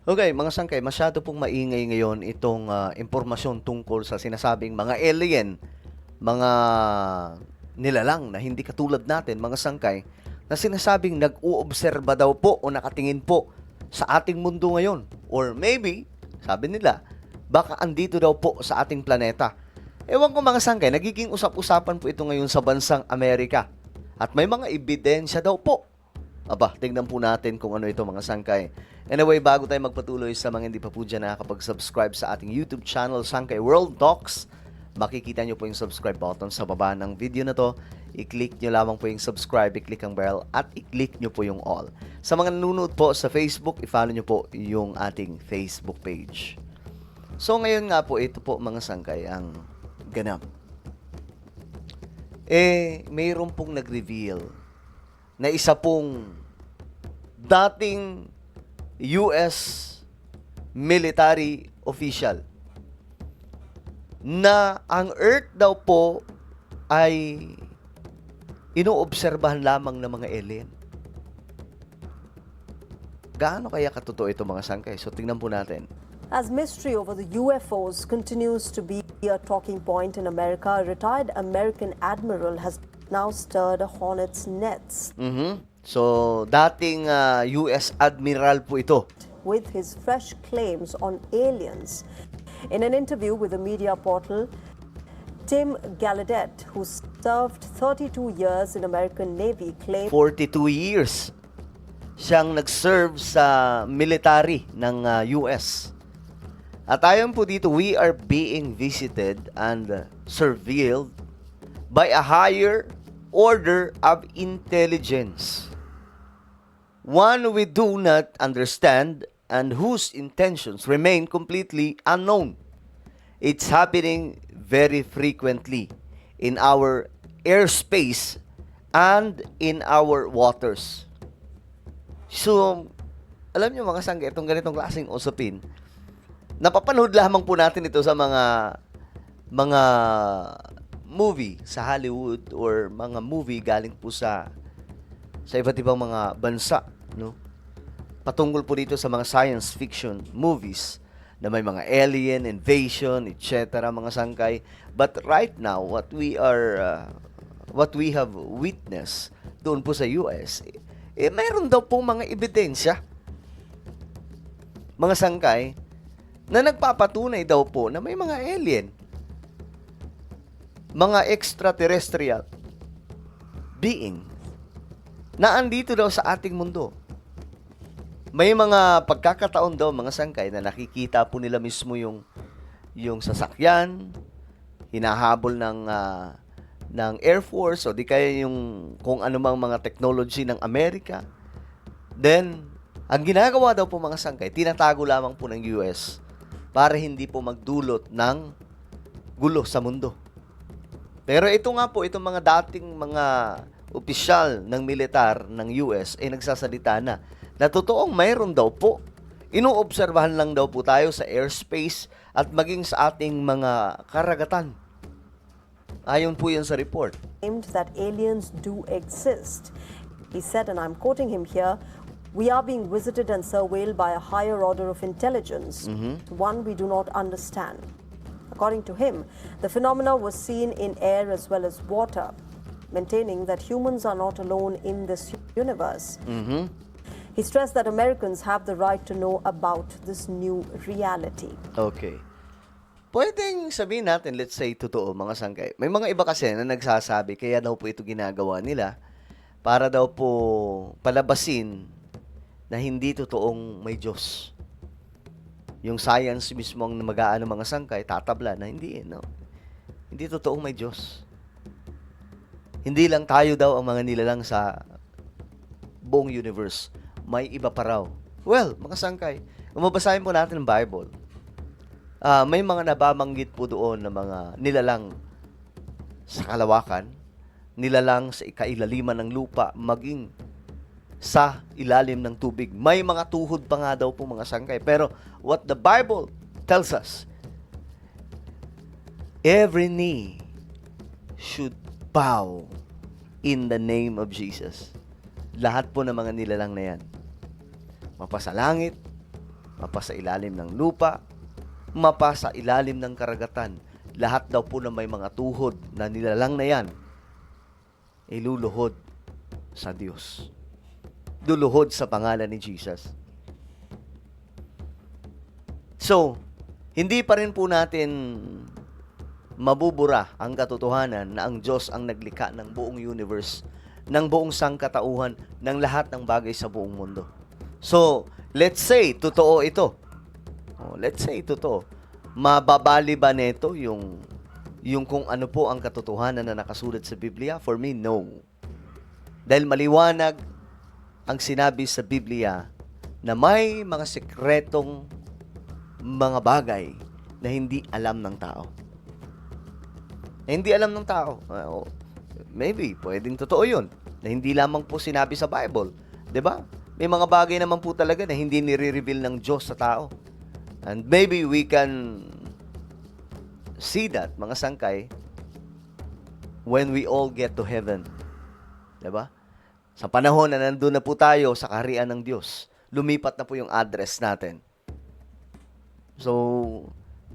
Okay, mga sangkay, masyado pong maingay ngayon itong impormasyon tungkol sa sinasabing mga alien, mga nilalang na hindi katulad natin, mga sangkay, na sinasabing nag-uobserba daw po o nakatingin po sa ating mundo ngayon. Or maybe, sabi nila, baka andito daw po sa ating planeta. Ewan ko mga sangkay, nagiging usap-usapan po ito ngayon sa bansang Amerika. At may mga ebidensya daw po. Aba, tingnan po natin kung ano ito mga sangkay. Anyway, bago tayo magpatuloy sa mga hindi pa po dyan nakakapag-subscribe sa ating YouTube channel, Sangkay World Talks, makikita nyo po yung subscribe button sa baba ng video na to. I-click nyo lamang po yung subscribe, i-click ang bell, at i-click nyo po yung all. Sa mga nanonood po sa Facebook, i-follow nyo po yung ating Facebook page. So ngayon nga po, ito po mga sangkay ang ganap. Mayroon pong nag-reveal na isa pong dating US military official na ang Earth daw po ay inoobserbahan lamang ng mga alien. Gaano kaya katotoo ito mga sangkay? So tingnan po natin. As mystery over the UFOs continues to be a talking point in America, a retired American admiral has now stirred a hornet's nest So dating US Admiral po ito. with his fresh claims on aliens. In an interview with the media portal, Tim Gallaudet, who served 32 years in American Navy, claimed 42 years siyang nag-serve sa military ng US. At ayon po dito, we are being visited and surveilled by a higher order of intelligence. One we do not understand and whose intentions remain completely unknown. It's happening very frequently in our airspace and in our waters. So, alam niyo mga sangga, itong ganitong klaseng usapin, napapanood lamang po natin ito sa mga movie sa Hollywood or mga movie galing po sa iba't ibang mga bansa, no? Patungkol po dito sa mga science fiction movies na may mga alien invasion, etc. mga sangkay. But right now, what we have witnessed doon po sa US, mayroon daw po mga ebidensya, mga sangkay, na nagpapatunay daw po na may mga alien, mga extraterrestrial being na andito daw sa ating mundo. May mga pagkakataon daw mga sangkay na nakikita po nila mismo yung sasakyan, hinahabol ng Air Force o di kaya yung kung anumang mga technology ng Amerika. Then, ang ginagawa daw po mga sangkay, tinatago lamang po ng US para hindi po magdulot ng gulo sa mundo. Pero ito nga po, itong mga dating mga opisyal ng militar ng US ay nagsasalita na totoong mayroon daw po. Inoobserbahan lang daw po tayo sa airspace at maging sa ating mga karagatan. Ayon po yan sa report. that aliens do exist. He said, and I'm quoting him here, "We are being visited and surveilled by a higher order of intelligence, one we do not understand." According to him, the phenomena was seen in air as well as water, maintaining that humans are not alone in this universe. He stressed that Americans have the right to know about this new reality. Okay. Pwedeng sabihin natin, let's say, totoo, mga sangkay. May mga iba kasi na nagsasabi, kaya daw po ito ginagawa nila para daw po palabasin na hindi totoong may Diyos. Yung science mismo ang mag-aano mga sangkay, tatabla na hindi, no? Hindi totoong may Diyos. Hindi lang tayo daw ang mga nilalang sa buong universe. May iba pa raw. Well, mga sangkay, kung mabasahin po natin ang Bible, may mga nababanggit po doon na mga nilalang sa kalawakan, nilalang sa ikailaliman ng lupa, maging sa ilalim ng tubig. May mga tuhod pa nga daw po mga sangkay. Pero what the Bible tells us, every knee should bow in the name of Jesus. Lahat po ng mga nilalang na yan, mapasalangit, mapa sa ilalim ng lupa, mapa sa ilalim ng karagatan. Lahat daw po na may mga tuhod na nilalang na yan, iluluhod sa Diyos. Luluhod sa pangalan ni Jesus. So, hindi pa rin po natin mabubura ang katotohanan na ang Diyos ang naglikha ng buong universe, ng buong sangkatauhan, ng lahat ng bagay sa buong mundo. So, let's say, totoo ito. Let's say, totoo. Mababali ba nito yung kung ano po ang katotohanan na nakasulat sa Biblia? For me, no. Dahil maliwanag ang sinabi sa Biblia na may mga sekretong mga bagay na hindi alam ng tao. Hindi alam ng tao. Maybe, pwedeng totoo yun. Na hindi lamang po sinabi sa Bible. 'Di ba? May mga bagay naman po talaga na hindi nire-reveal ng Diyos sa tao. And maybe we can see that, mga sangkay, when we all get to heaven. 'Di ba? Sa panahon na nandun na po tayo sa kaharian ng Diyos, lumipat na po yung address natin. So,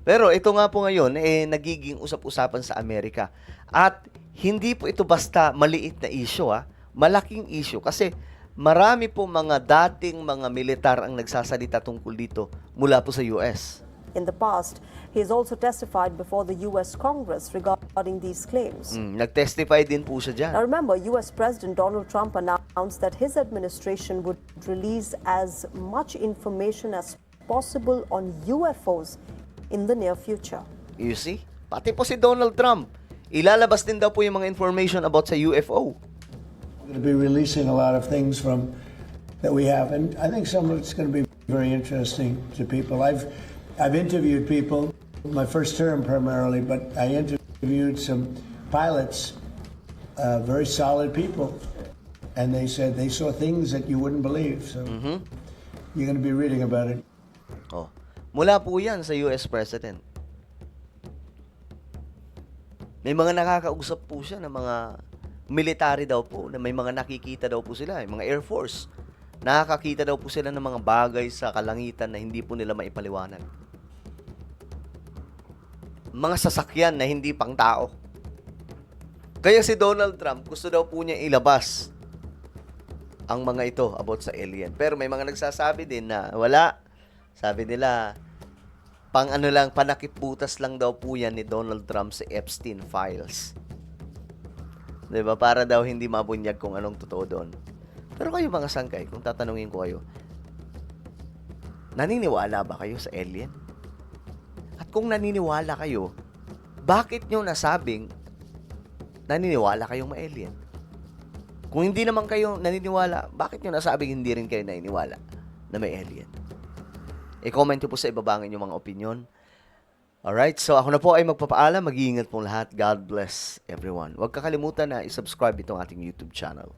pero ito nga po ngayon, nagiging usap-usapan sa Amerika. At hindi po ito basta maliit na issue, malaking issue. Kasi marami po mga dating mga militar ang nagsasalita tungkol dito mula po sa US. In the past, he has also testified before the U.S. Congress regarding these claims. Nag-testify din po siya dyan. Now remember, U.S. President Donald Trump announced that his administration would release as much information as possible on UFOs in the near future. You see? Pati po si Donald Trump, ilalabas din daw po yung mga information about sa UFO. We're going to be releasing a lot of things from that we have, and I think some of it's going to be very interesting to people. I've interviewed people, my first term primarily, but I interviewed some pilots, very solid people, and they said they saw things that you wouldn't believe. So you're going to be reading about it. Mula po yan sa US President. May mga nakakausap po siya ng mga military daw po, na may mga nakikita daw po sila, yung mga Air Force. Nakakakita daw po sila ng mga bagay sa kalangitan na hindi po nila maipaliwanag. Mga sasakyan na hindi pang tao. Kaya si Donald Trump, gusto daw po niya ilabas ang mga ito about sa alien. Pero may mga nagsasabi din na wala. Sabi nila, panakiputas lang daw po yan ni Donald Trump sa Epstein files. Diba? Para daw hindi mabunyag kung anong totoo doon. Pero kayo mga sangkay, kung tatanungin ko kayo, naniniwala ba kayo sa alien? At kung naniniwala kayo, bakit nyo nasabing naniniwala kayong ma-alien? Kung hindi naman kayo naniniwala, bakit nyo nasabing hindi rin kayo naniniwala na may alien? I-comment nyo po sa ibaba ang inyong mga opinion. Alright, so ako na po ay magpapaalam. Mag-iingat pong lahat. God bless everyone. Huwag kakalimutan na i-subscribe itong ating YouTube channel.